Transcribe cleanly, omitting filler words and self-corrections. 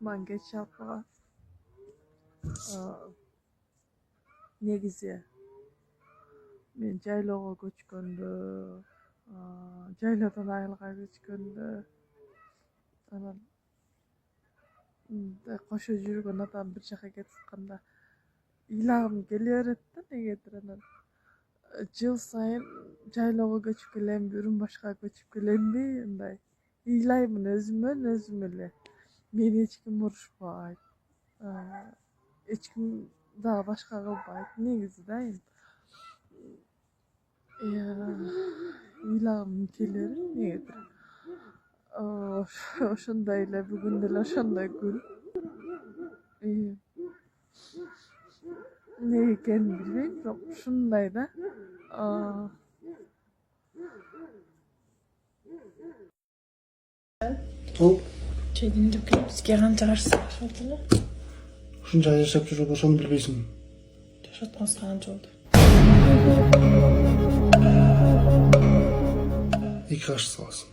Osman geç yapma. Negizi. Men jaylogo көчкөндө, жайлоодон айылга көчкөндө, анан кошо жүргөн адам бир жака кетип атканда ыйлагым келе берет да негедир. Анан жыл сайын жайлоого көчүп келемби, Үрүмбашка көчүп келемби, мындай ыйлаймын өзүмөн өзүм эле. Мени эч ким урушпайт, эч ким дагы башка кылбайт негизи да эми. Ыйлагым келе берет негедир. Ошондой эле бүгүн деле ошондой күн. Не экенин билбейм, бирок ушундай да. Ол Чейдин дүкен бизге канча каршы чыгышат эле? ушунча жашап жүрүп ошону билбейсиңби? Жашатканыбызга канча болду? 2 кашык саласың.